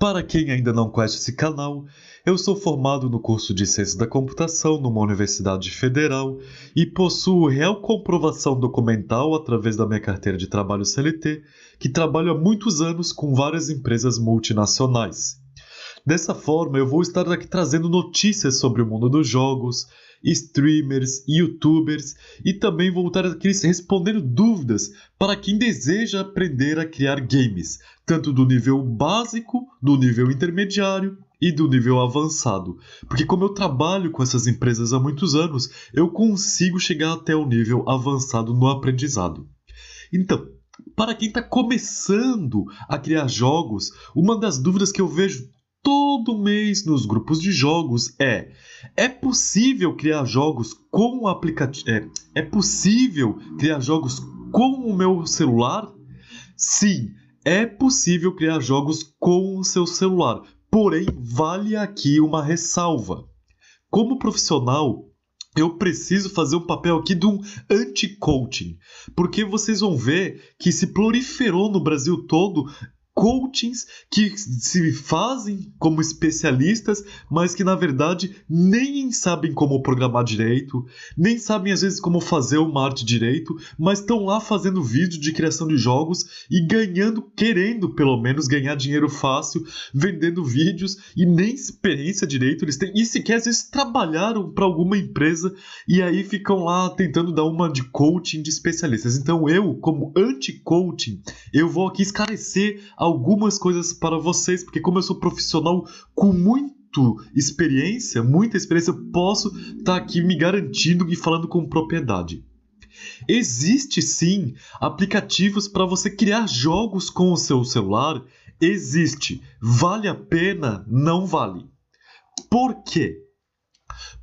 Para quem ainda não conhece esse canal, eu sou formado no curso de Ciência da Computação numa universidade federal e possuo real comprovação documental através da minha carteira de trabalho CLT, que trabalho há muitos anos com várias empresas multinacionais. Dessa forma, eu vou estar aqui trazendo notícias sobre o mundo dos jogos, streamers, youtubers e também vou estar aqui respondendo dúvidas para quem deseja aprender a criar games, tanto do nível básico, do nível intermediário e do nível avançado. Porque como eu trabalho com essas empresas há muitos anos, eu consigo chegar até o nível avançado no aprendizado. Então, para quem está começando a criar jogos, uma das dúvidas que eu vejo todo mês nos grupos de jogos é possível criar jogos com o aplicativo? É possível criar jogos com o meu celular? Sim, é possível criar jogos com o seu celular. Porém, vale aqui uma ressalva. Como profissional, eu preciso fazer um papel aqui de um anti-coaching. Porque vocês vão ver que se proliferou no Brasil todo coachings que se fazem como especialistas, mas que na verdade nem sabem como programar direito, nem sabem às vezes como fazer uma arte direito, mas estão lá fazendo vídeo de criação de jogos e querendo pelo menos ganhar dinheiro fácil, vendendo vídeos e nem experiência direito eles têm, e sequer às vezes trabalharam para alguma empresa e aí ficam lá tentando dar uma de coaching de especialistas. Então eu, como anti-coaching, eu vou aqui esclarecer algumas coisas para vocês, porque como eu sou profissional com muita experiência, eu posso estar aqui me garantindo e falando com propriedade. Existe sim aplicativos para você criar jogos com o seu celular? Existe. Vale a pena? Não vale. Por quê?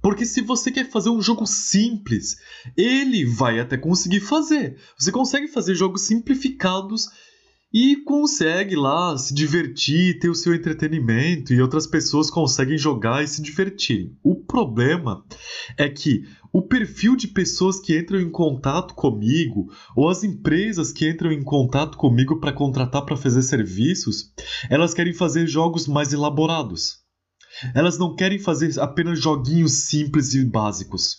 Porque se você quer fazer um jogo simples, ele vai até conseguir fazer. Você consegue fazer jogos simplificados e consegue lá se divertir, ter o seu entretenimento e outras pessoas conseguem jogar e se divertirem. O problema é que o perfil de pessoas que entram em contato comigo ou as empresas que entram em contato comigo para contratar para fazer serviços, elas querem fazer jogos mais elaborados. Elas não querem fazer apenas joguinhos simples e básicos.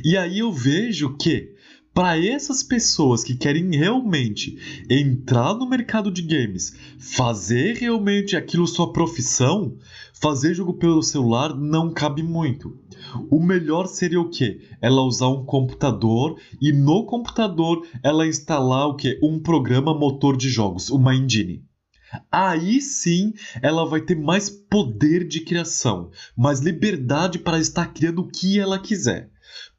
E aí eu vejo que para essas pessoas que querem realmente entrar no mercado de games, fazer realmente aquilo sua profissão, fazer jogo pelo celular não cabe muito. O melhor seria o quê? Ela usar um computador e no computador ela instalar o quê? Um programa motor de jogos, uma engine. Aí sim ela vai ter mais poder de criação, mais liberdade para estar criando o que ela quiser.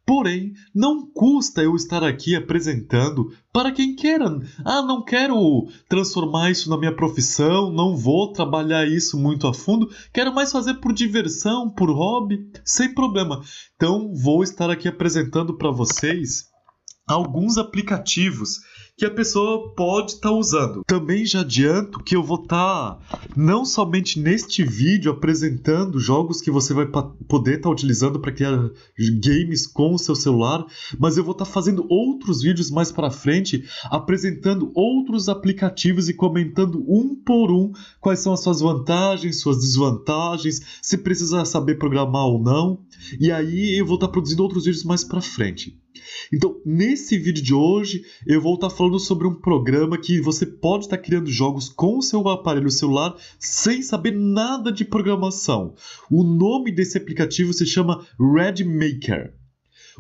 Porém, não custa eu estar aqui apresentando para quem queira. Não quero transformar isso na minha profissão, não vou trabalhar isso muito a fundo, quero mais fazer por diversão, por hobby, sem problema. Então, vou estar aqui apresentando para vocês alguns aplicativos que a pessoa pode estar usando. Também já adianto que eu vou estar não somente neste vídeo apresentando jogos que você vai poder estar utilizando para criar games com o seu celular, mas eu vou estar fazendo outros vídeos mais para frente apresentando outros aplicativos e comentando um por um quais são as suas vantagens, suas desvantagens, se precisa saber programar ou não. E aí eu vou estar produzindo outros vídeos mais para frente. Então, nesse vídeo de hoje, eu vou estar falando sobre um programa que você pode estar criando jogos com o seu aparelho celular sem saber nada de programação. O nome desse aplicativo se chama RedMaker.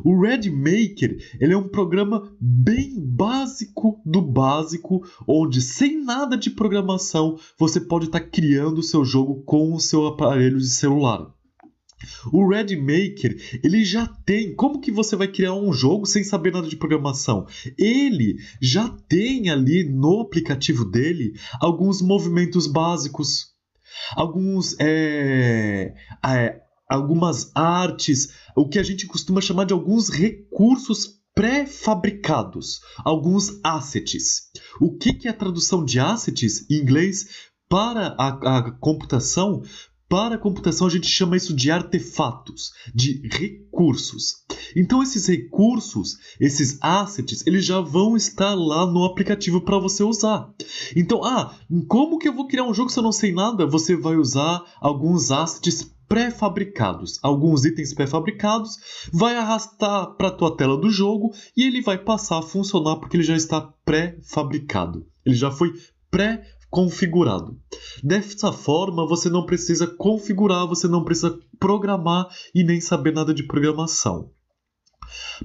O RedMaker, ele é um programa bem básico do básico, onde sem nada de programação, você pode estar criando o seu jogo com o seu aparelho de celular. O RedMaker, ele já tem... Como que você vai criar um jogo sem saber nada de programação? Ele já tem ali no aplicativo dele alguns movimentos básicos, algumas artes, o que a gente costuma chamar de alguns recursos pré-fabricados, alguns assets. O que é a tradução de assets em inglês para a computação? Para a computação, a gente chama isso de artefatos, de recursos. Então, esses recursos, esses assets, eles já vão estar lá no aplicativo para você usar. Então, como que eu vou criar um jogo se eu não sei nada? Você vai usar alguns assets pré-fabricados, alguns itens pré-fabricados, vai arrastar para a tua tela do jogo e ele vai passar a funcionar porque ele já está pré-fabricado. Ele já foi pré-configurado. Dessa forma, você não precisa configurar, você não precisa programar e nem saber nada de programação.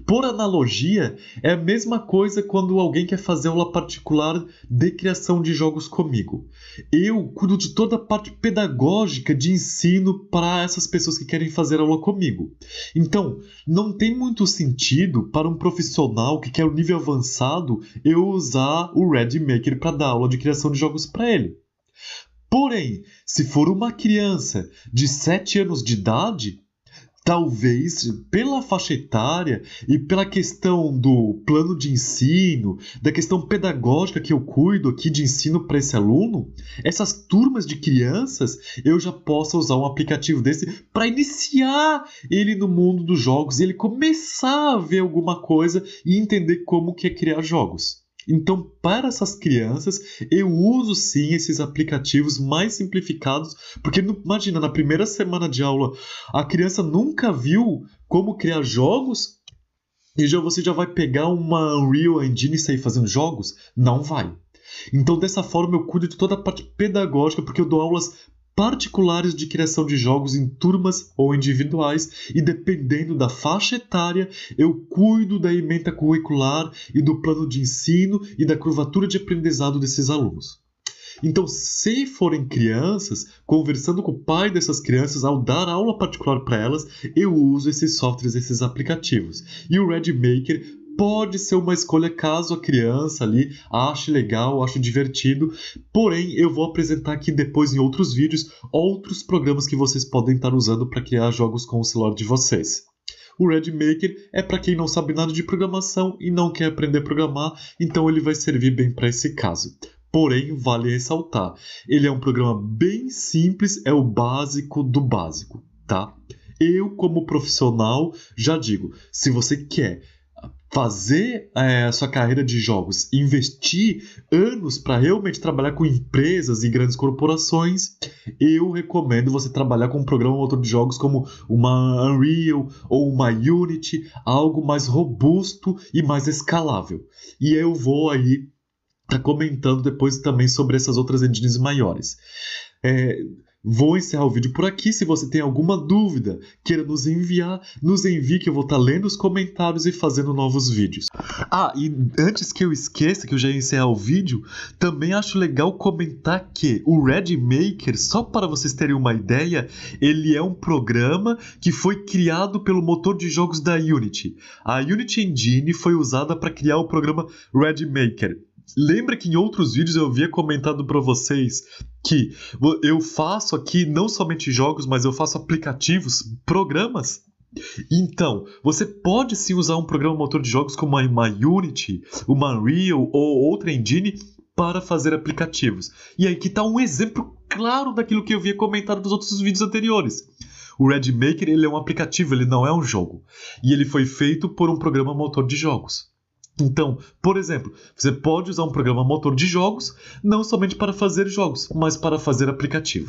Por analogia, é a mesma coisa quando alguém quer fazer aula particular de criação de jogos comigo. Eu cuido de toda a parte pedagógica de ensino para essas pessoas que querem fazer aula comigo. Então, não tem muito sentido para um profissional que quer o nível avançado eu usar o Ready Maker para dar aula de criação de jogos para ele. Porém, se for uma criança de 7 anos de idade, talvez pela faixa etária e pela questão do plano de ensino, da questão pedagógica que eu cuido aqui de ensino para esse aluno, essas turmas de crianças, eu já posso usar um aplicativo desse para iniciar ele no mundo dos jogos e ele começar a ver alguma coisa e entender como que é criar jogos. Então, para essas crianças, eu uso sim esses aplicativos mais simplificados, porque imagina, na primeira semana de aula, a criança nunca viu como criar jogos e você já vai pegar uma Unreal Engine e sair fazendo jogos? Não vai. Então, dessa forma, eu cuido de toda a parte pedagógica, porque eu dou aulas particulares de criação de jogos em turmas ou individuais e dependendo da faixa etária, eu cuido da ementa curricular e do plano de ensino e da curvatura de aprendizado desses alunos. Então, se forem crianças, conversando com o pai dessas crianças, ao dar aula particular para elas, eu uso esses softwares, esses aplicativos. E o Ready Maker pode ser uma escolha caso a criança ali ache legal, ache divertido. Porém, eu vou apresentar aqui depois em outros vídeos outros programas que vocês podem estar usando para criar jogos com o celular de vocês. O Ready Maker é para quem não sabe nada de programação e não quer aprender a programar, então ele vai servir bem para esse caso. Porém, vale ressaltar, ele é um programa bem simples, é o básico do básico, tá? Eu, como profissional, já digo, se você quer fazer a sua carreira de jogos, investir anos para realmente trabalhar com empresas e grandes corporações, eu recomendo você trabalhar com um programa motor de jogos como uma Unreal ou uma Unity, algo mais robusto e mais escalável. E eu vou aí estar comentando depois também sobre essas outras engines maiores. Vou encerrar o vídeo por aqui. Se você tem alguma dúvida, queira nos envie que eu vou estar lendo os comentários e fazendo novos vídeos. E antes que eu esqueça que eu já ia encerrar o vídeo, também acho legal comentar que o Ready Maker, só para vocês terem uma ideia, ele é um programa que foi criado pelo motor de jogos da Unity. A Unity Engine foi usada para criar o programa Ready Maker. Lembra que em outros vídeos eu havia comentado para vocês que eu faço aqui não somente jogos, mas eu faço aplicativos, programas? Então, você pode sim usar um programa motor de jogos como uma Unity, uma Unreal ou outra engine para fazer aplicativos. E aí que está um exemplo claro daquilo que eu havia comentado nos outros vídeos anteriores. O Ready Maker ele é um aplicativo, ele não é um jogo. E ele foi feito por um programa motor de jogos. Então, por exemplo, você pode usar um programa motor de jogos não somente para fazer jogos, mas para fazer aplicativos.